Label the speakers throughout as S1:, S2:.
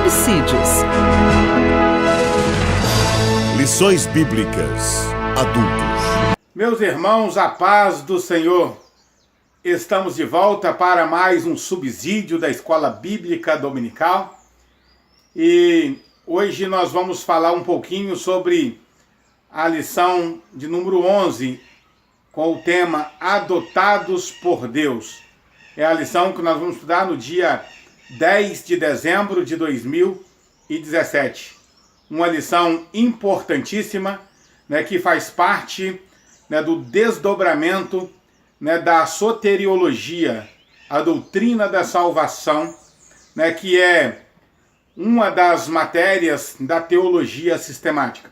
S1: Subsídios.
S2: Lições Bíblicas Adultos.
S3: Meus irmãos, a paz do Senhor. Estamos de volta para mais um subsídio da Escola Bíblica Dominical. E hoje nós vamos falar um pouquinho sobre a lição de número 11, com o tema Adotados por Deus. É a lição que nós vamos estudar no dia 10 de dezembro de 2017. Uma lição importantíssima, que faz parte, do desdobramento, da soteriologia, a doutrina da salvação, que é uma das matérias da teologia sistemática.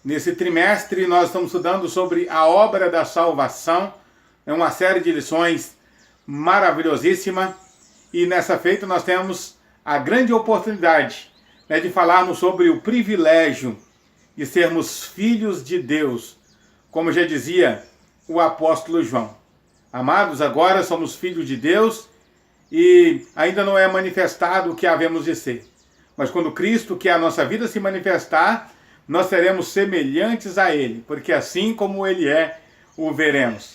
S3: Nesse trimestre nós estamos estudando sobre a obra da salvação, uma série de lições maravilhosíssima, e nessa feita nós temos a grande oportunidade de falarmos sobre o privilégio de sermos filhos de Deus, como já dizia o apóstolo João. Amados, agora somos filhos de Deus e ainda não é manifestado o que havemos de ser. Mas quando Cristo, que é a nossa vida, se manifestar, nós seremos semelhantes a Ele, porque assim como Ele é, o veremos.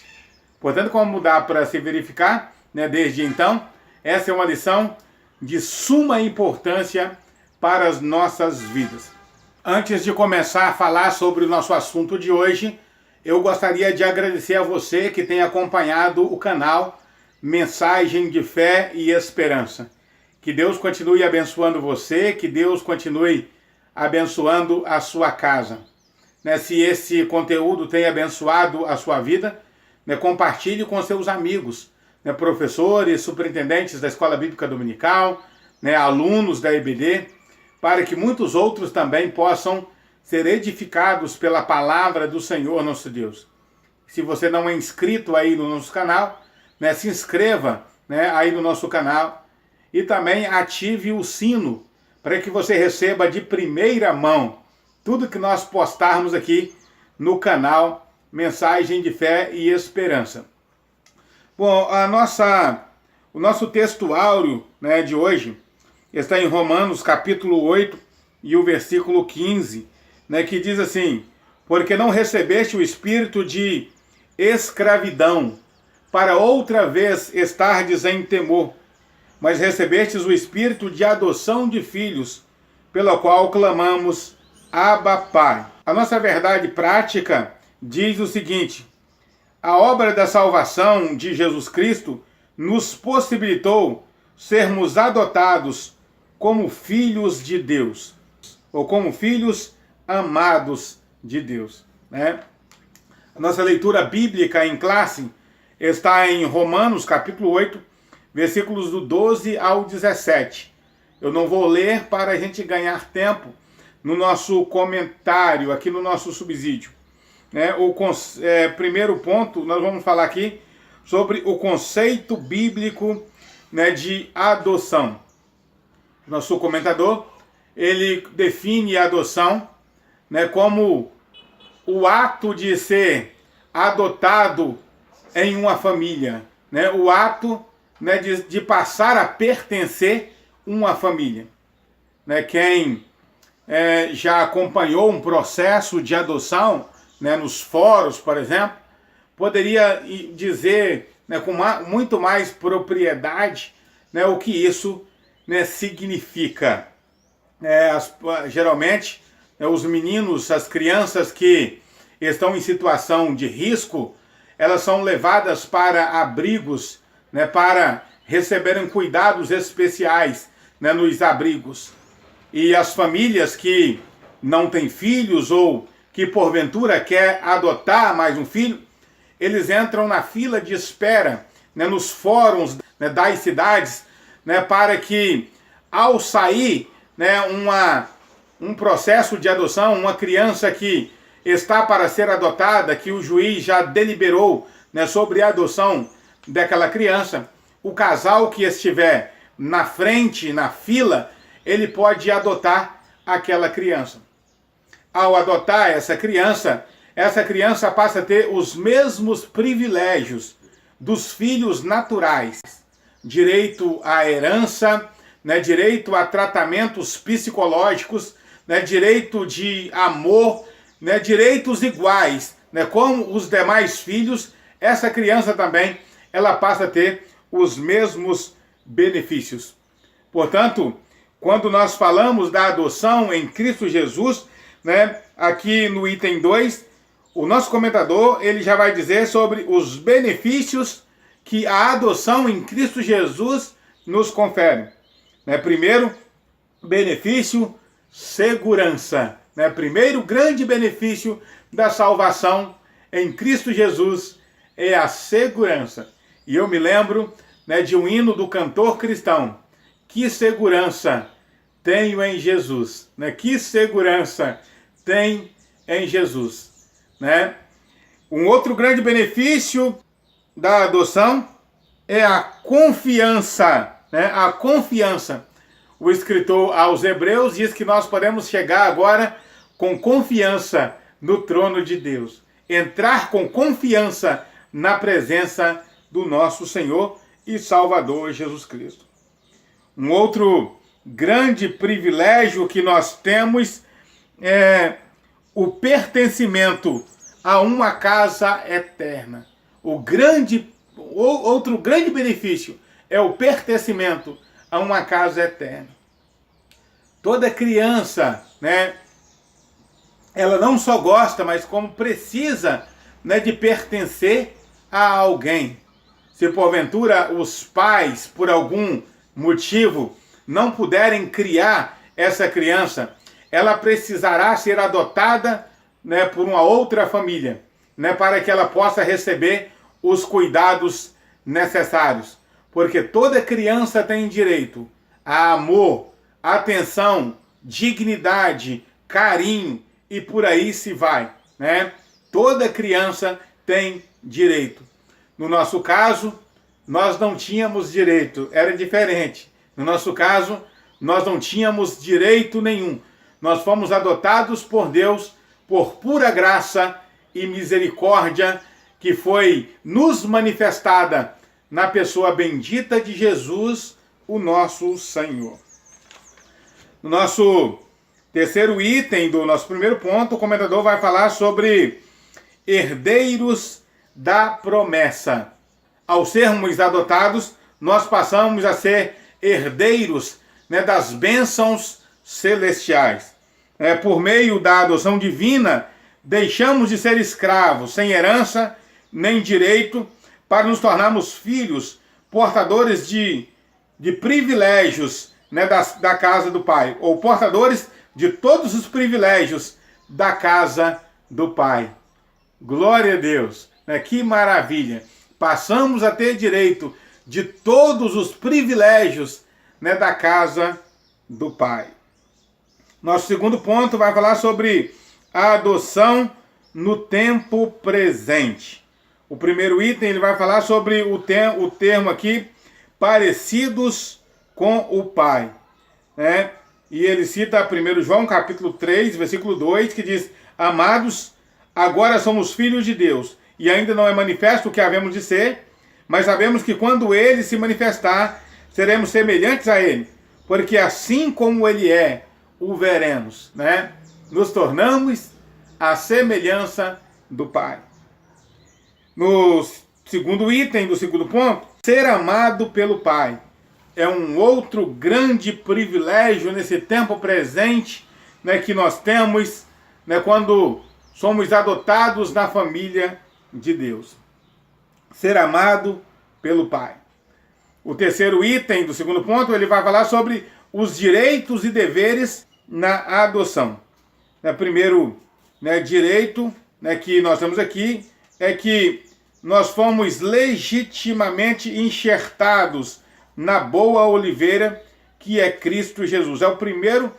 S3: Portanto, como dá para se verificar, desde então, essa é uma lição de suma importância para as nossas vidas. Antes de começar a falar sobre o nosso assunto de hoje, eu gostaria de agradecer a você que tem acompanhado o canal Mensagem de Fé e Esperança. Que Deus continue abençoando você, que Deus continue abençoando a sua casa. Se esse conteúdo tem abençoado a sua vida, compartilhe com seus amigos, professores, superintendentes da Escola Bíblica Dominical, alunos da EBD, para que muitos outros também possam ser edificados pela palavra do Senhor nosso Deus. Se você não é inscrito aí no nosso canal, se inscreva aí no nosso canal e também ative o sino para que você receba de primeira mão tudo que nós postarmos aqui no canal Mensagem de Fé e Esperança. Bom, o nosso texto áureo de hoje está em Romanos capítulo 8 e o versículo 15, que diz assim: porque não recebeste o espírito de escravidão, para outra vez estardes em temor, mas recebestes o espírito de adoção de filhos, pelo qual clamamos, Abba, Pai. A nossa verdade prática diz o seguinte: a obra da salvação de Jesus Cristo nos possibilitou sermos adotados como filhos de Deus, ou como filhos amados de Deus. A nossa leitura bíblica em classe está em Romanos capítulo 8, versículos do 12 ao 17. Eu não vou ler para a gente ganhar tempo no nosso comentário, aqui no nosso subsídio. Primeiro ponto, nós vamos falar aqui sobre o conceito bíblico de adoção. Nosso comentador, ele define a adoção como o ato de ser adotado em uma família, o ato de passar a pertencer a uma família. Quem já acompanhou um processo de adoção, nos fóruns, por exemplo, poderia dizer com muito mais propriedade o que isso significa. Geralmente, os meninos, as crianças que estão em situação de risco, elas são levadas para abrigos, para receberem cuidados especiais nos abrigos. E as famílias que não têm filhos ou que porventura quer adotar mais um filho, eles entram na fila de espera, nos fóruns das cidades, para que ao sair um processo de adoção, uma criança que está para ser adotada, que o juiz já deliberou sobre a adoção daquela criança, o casal que estiver na frente, na fila, ele pode adotar aquela criança. Ao adotar essa criança passa a ter os mesmos privilégios dos filhos naturais, direito à herança, né, direito a tratamentos psicológicos, né, direito de amor, né, direitos iguais, né, como os demais filhos. Essa criança também, ela passa a ter os mesmos benefícios. Portanto, quando nós falamos da adoção em Cristo Jesus, né, aqui no item 2, o nosso comentador ele já vai dizer sobre os benefícios que a adoção em Cristo Jesus nos confere. Né, primeiro, benefício, segurança. Né, primeiro grande benefício da salvação em Cristo Jesus é a segurança. E eu me lembro, né, de um hino do cantor cristão. Que segurança tenho em Jesus, né? Que segurança tem em Jesus, né? Um outro grande benefício da adoção é a confiança, né? A confiança. O escritor aos Hebreus diz que nós podemos chegar agora com confiança no trono de Deus, entrar com confiança na presença do nosso Senhor e Salvador Jesus Cristo. Um outro grande privilégio que nós temos é o pertencimento a uma casa eterna. Outro grande benefício é o pertencimento a uma casa eterna. Toda criança, né, ela não só gosta, mas como precisa, né, de pertencer a alguém. Se porventura os pais, por algum motivo, não puderem criar essa criança, ela precisará ser adotada, né, por uma outra família, né, para que ela possa receber os cuidados necessários. Porque toda criança tem direito a amor, atenção, dignidade, carinho e por aí se vai, né? Toda criança tem direito. No nosso caso, nós não tínhamos direito, era diferente. No nosso caso, nós não tínhamos direito nenhum. Nós fomos adotados por Deus por pura graça e misericórdia que foi nos manifestada na pessoa bendita de Jesus, o nosso Senhor. No nosso terceiro item do nosso primeiro ponto, o comentador vai falar sobre herdeiros da promessa. Ao sermos adotados, nós passamos a ser herdeiros, né, das bênçãos celestiais. Por meio da adoção divina, deixamos de ser escravos, sem herança nem direito, para nos tornarmos filhos, portadores de privilégios, né, da casa do Pai, ou portadores de todos os privilégios da casa do Pai. Glória a Deus, né? Que maravilha! Passamos a ter direito de todos os privilégios, né, da casa do Pai. Nosso segundo ponto vai falar sobre a adoção no tempo presente. O primeiro item ele vai falar sobre o termo aqui, parecidos com o Pai, né? E ele cita 1 João capítulo 3, versículo 2, que diz: Amados, agora somos filhos de Deus, e ainda não é manifesto o que havemos de ser, mas sabemos que quando ele se manifestar, seremos semelhantes a ele, porque assim como ele é, o veremos, né? Nos tornamos a semelhança do Pai. No segundo item do segundo ponto, ser amado pelo Pai. É um outro grande privilégio nesse tempo presente, né, que nós temos, né, quando somos adotados na família de Deus. Ser amado pelo Pai. O terceiro item do segundo ponto, ele vai falar sobre os direitos e deveres na adoção. Primeiro, né, direito, né, que nós temos aqui é que nós fomos legitimamente enxertados na boa oliveira que é Cristo Jesus. É o primeiro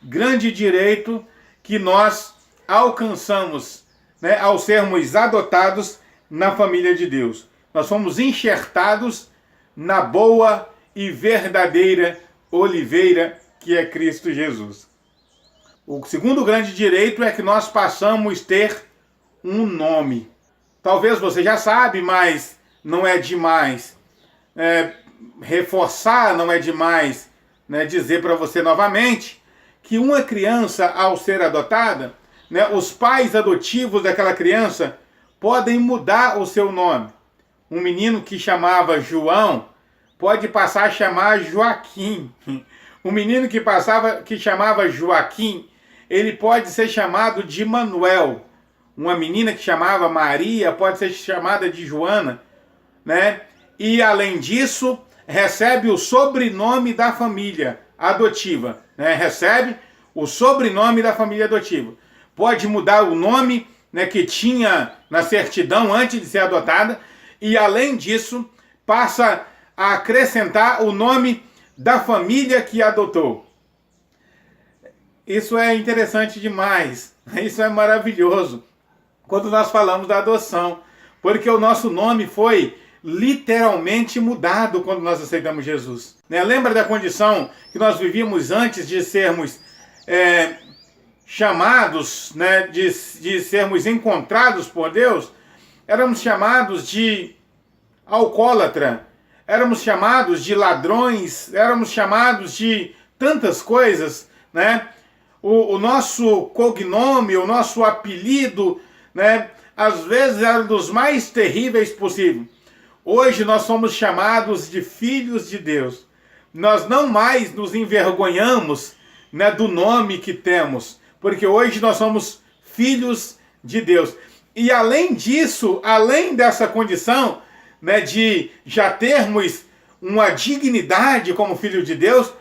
S3: grande direito que nós alcançamos, né, ao sermos adotados na família de Deus. Nós fomos enxertados na boa e verdadeira oliveira que é Cristo Jesus. O segundo grande direito é que nós passamos a ter um nome. Talvez você já sabe, mas não é demais reforçar, não é demais né, dizer para você novamente que uma criança, ao ser adotada, né, os pais adotivos daquela criança podem mudar o seu nome. Um menino que chamava João pode passar a chamar Joaquim. Um menino que chamava Joaquim, ele pode ser chamado de Manuel. Uma menina que chamava Maria pode ser chamada de Joana, né? E além disso, recebe o sobrenome da família adotiva, né? Recebe o sobrenome da família adotiva. Pode mudar o nome, né, que tinha na certidão antes de ser adotada, e além disso, passa a acrescentar o nome da família que adotou. Isso é interessante demais, isso é maravilhoso, quando nós falamos da adoção, porque o nosso nome foi literalmente mudado quando nós aceitamos Jesus. Né? Lembra da condição que nós vivíamos antes de sermos chamados, né, de sermos encontrados por Deus? Éramos chamados de alcoólatra, éramos chamados de ladrões, éramos chamados de tantas coisas, né? O nosso cognome, o nosso apelido, né, às vezes era dos mais terríveis possíveis. Hoje nós somos chamados de filhos de Deus. Nós não mais nos envergonhamos, né, do nome que temos, porque hoje nós somos filhos de Deus. E além disso, além dessa condição, né, de já termos uma dignidade como filho de Deus,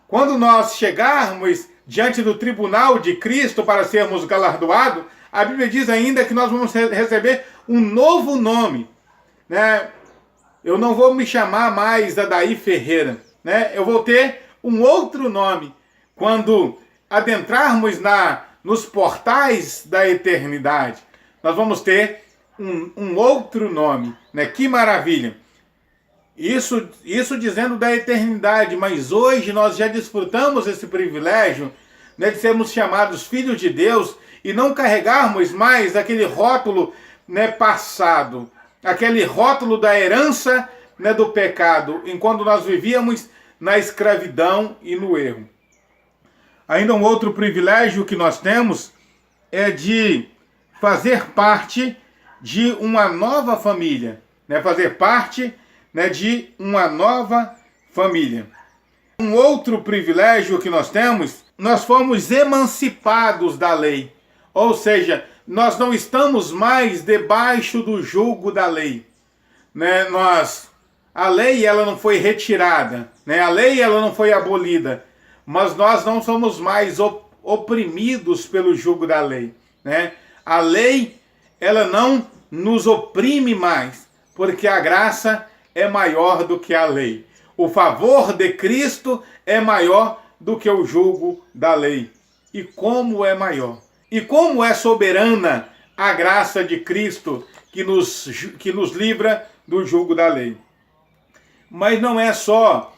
S3: quando nós chegarmos diante do tribunal de Cristo para sermos galardoados, a Bíblia diz ainda que nós vamos receber um novo nome, né? Eu não vou me chamar mais Adair Ferreira, né? Eu vou ter um outro nome quando adentrarmos nos portais da eternidade. Nós vamos ter um outro nome, né? Que maravilha! Isso dizendo da eternidade, mas hoje nós já desfrutamos esse privilégio, né, de sermos chamados filhos de Deus e não carregarmos mais aquele rótulo, né, passado, aquele rótulo da herança, né, do pecado, enquanto nós vivíamos na escravidão e no erro. Ainda um outro privilégio que nós temos é de fazer parte de uma nova família, né, fazer parte, né, de uma nova família. Um outro privilégio que nós temos, nós fomos emancipados da lei. Ou seja, nós não estamos mais debaixo do jugo da lei. Né? A lei ela não foi retirada, né? A lei ela não foi abolida, mas nós não somos mais oprimidos pelo jugo da lei. Né? A lei ela não nos oprime mais, porque a graça é maior do que a lei. O favor de Cristo é maior do que o jugo da lei. E como é maior? E como é soberana a graça de Cristo que nos livra do jugo da lei. Mas não é só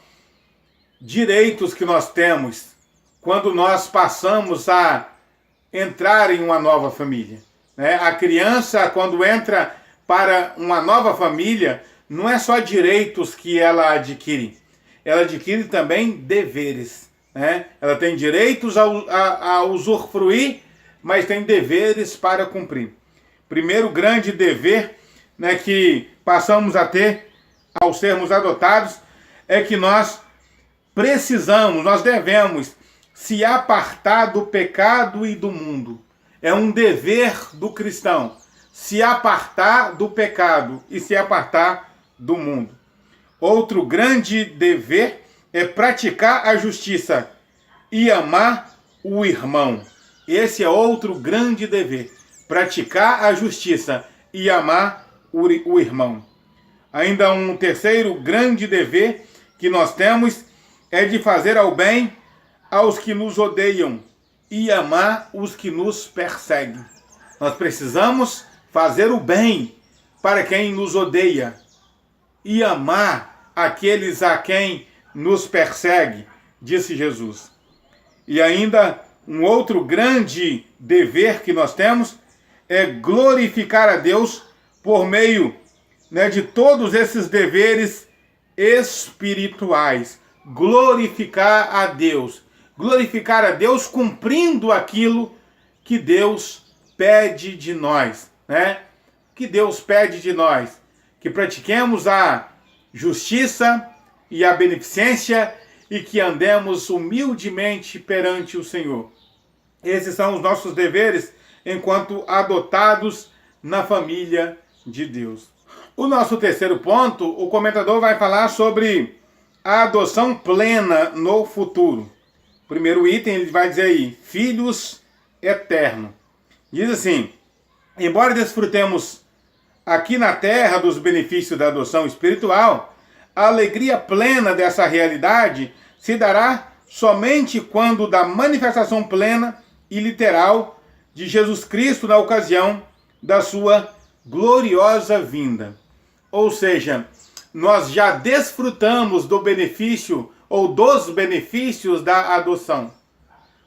S3: direitos que nós temos quando nós passamos a entrar em uma nova família. Né? A criança, quando entra para uma nova família, não é só direitos que ela adquire também deveres. Né? Ela tem direitos a usufruir, mas tem deveres para cumprir. Primeiro grande dever, né, que passamos a ter ao sermos adotados é que nós devemos se apartar do pecado e do mundo. É um dever do cristão se apartar do pecado e se apartar do mundo. Outro grande dever é praticar a justiça e amar o irmão. Esse é outro grande dever, praticar a justiça e amar o irmão. Ainda um terceiro grande dever que nós temos é de fazer ao bem aos que nos odeiam e amar os que nos perseguem. Nós precisamos fazer o bem para quem nos odeia e amar aqueles a quem nos persegue, disse Jesus. E ainda um outro grande dever que nós temos é glorificar a Deus por meio, né, de todos esses deveres espirituais, glorificar a Deus. Glorificar a Deus cumprindo aquilo que Deus pede de nós, né? Que Deus pede de nós, que pratiquemos a justiça e a beneficência e que andemos humildemente perante o Senhor. Esses são os nossos deveres enquanto adotados na família de Deus. O nosso terceiro ponto, o comentador vai falar sobre a adoção plena no futuro. Primeiro item, ele vai dizer aí, filhos eternos. Diz assim, embora desfrutemos aqui na terra dos benefícios da adoção espiritual, a alegria plena dessa realidade se dará somente quando da manifestação plena e literal de Jesus Cristo na ocasião da sua gloriosa vinda. Ou seja, nós já desfrutamos do benefício ou dos benefícios da adoção,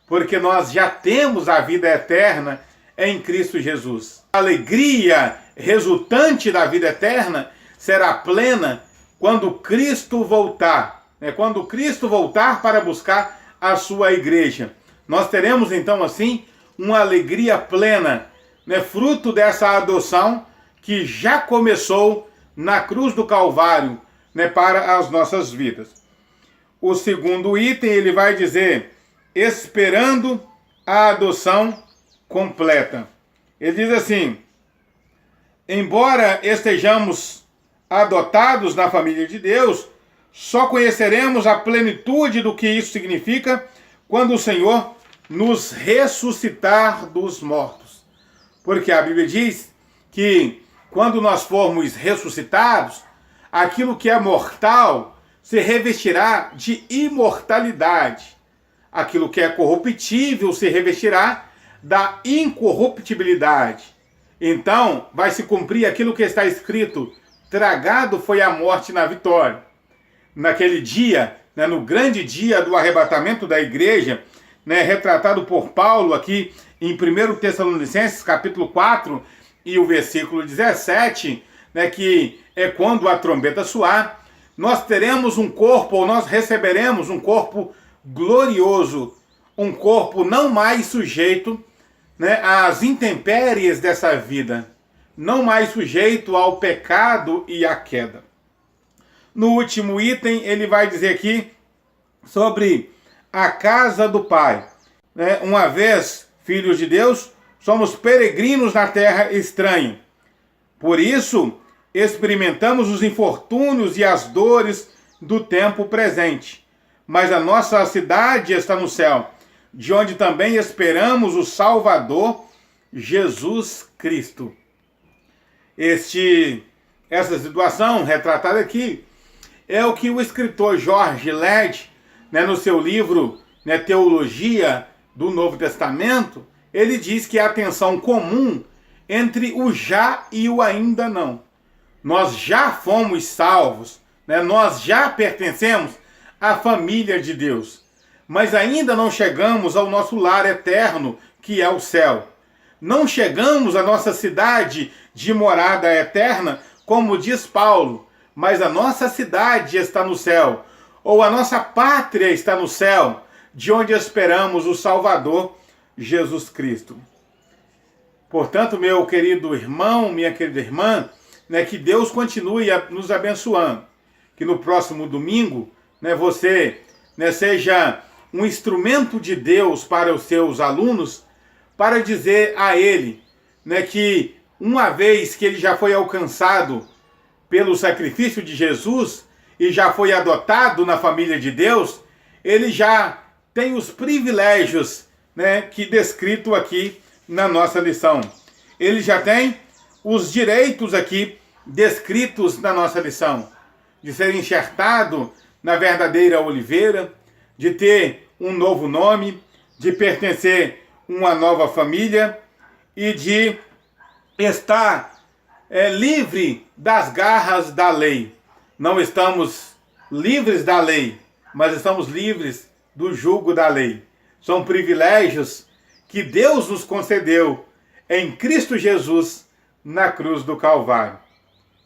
S3: porque nós já temos a vida eterna em Cristo Jesus. A alegria resultante da vida eterna será plena quando Cristo voltar, né? Quando Cristo voltar para buscar a sua igreja. Nós teremos então assim uma alegria plena, né? Fruto dessa adoção que já começou na cruz do Calvário, né? Para as nossas vidas. O segundo item ele vai dizer, esperando a adoção completa. Ele diz assim, embora estejamos adotados na família de Deus, só conheceremos a plenitude do que isso significa quando o Senhor nos ressuscitar dos mortos. Porque a Bíblia diz que quando nós formos ressuscitados, aquilo que é mortal se revestirá de imortalidade. Aquilo que é corruptível se revestirá da incorruptibilidade. Então, vai se cumprir aquilo que está escrito, tragado foi a morte na vitória. Naquele dia, né, no grande dia do arrebatamento da igreja, né, retratado por Paulo aqui em 1 Tessalonicenses, capítulo 4, e o versículo 17, né, que é quando a trombeta soar, nós teremos um corpo, ou nós receberemos um corpo glorioso, um corpo não mais sujeito, né, às intempéries dessa vida, não mais sujeito ao pecado e à queda. No último item, ele vai dizer aqui sobre a casa do Pai. Né? Uma vez, filhos de Deus, somos peregrinos na terra estranha. Por isso, experimentamos os infortúnios e as dores do tempo presente. Mas a nossa cidade está no céu, de onde também esperamos o Salvador, Jesus Cristo. Essa situação retratada aqui é o que o escritor George Led, né, no seu livro, né, Teologia do Novo Testamento, ele diz que há tensão comum entre o já e o ainda não. Nós já fomos salvos, né, nós já pertencemos à família de Deus, mas ainda não chegamos ao nosso lar eterno, que é o céu. Não chegamos à nossa cidade de morada eterna, como diz Paulo, mas a nossa cidade está no céu, ou a nossa pátria está no céu, de onde esperamos o Salvador, Jesus Cristo. Portanto, meu querido irmão, minha querida irmã, né, que Deus continue nos abençoando, que no próximo domingo, né, você, né, seja um instrumento de Deus para os seus alunos, para dizer a ele, né, que uma vez que ele já foi alcançado pelo sacrifício de Jesus e já foi adotado na família de Deus, ele já tem os privilégios, né, que descrito aqui na nossa lição. Ele já tem os direitos aqui descritos na nossa lição, de ser enxertado na verdadeira oliveira, de ter um novo nome, de pertencer a uma nova família e de estar livre das garras da lei. Não estamos livres da lei, mas estamos livres do jugo da lei. São privilégios que Deus nos concedeu em Cristo Jesus na cruz do Calvário.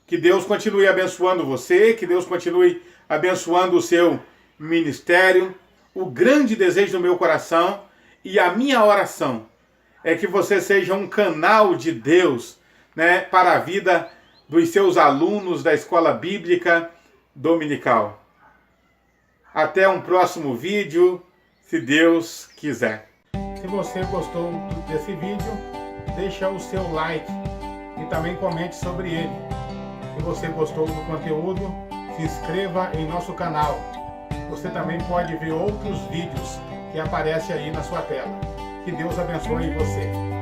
S3: Que Deus continue abençoando você, que Deus continue abençoando o seu ministério. O grande desejo do meu coração e a minha oração é que você seja um canal de Deus, né, para a vida dos seus alunos da Escola Bíblica Dominical. Até um próximo vídeo, se Deus quiser. Se você gostou desse vídeo, deixa o seu like e também comente sobre ele. Se você gostou do conteúdo, se inscreva em nosso canal. Você também pode ver outros vídeos que aparecem aí na sua tela. Que Deus abençoe você.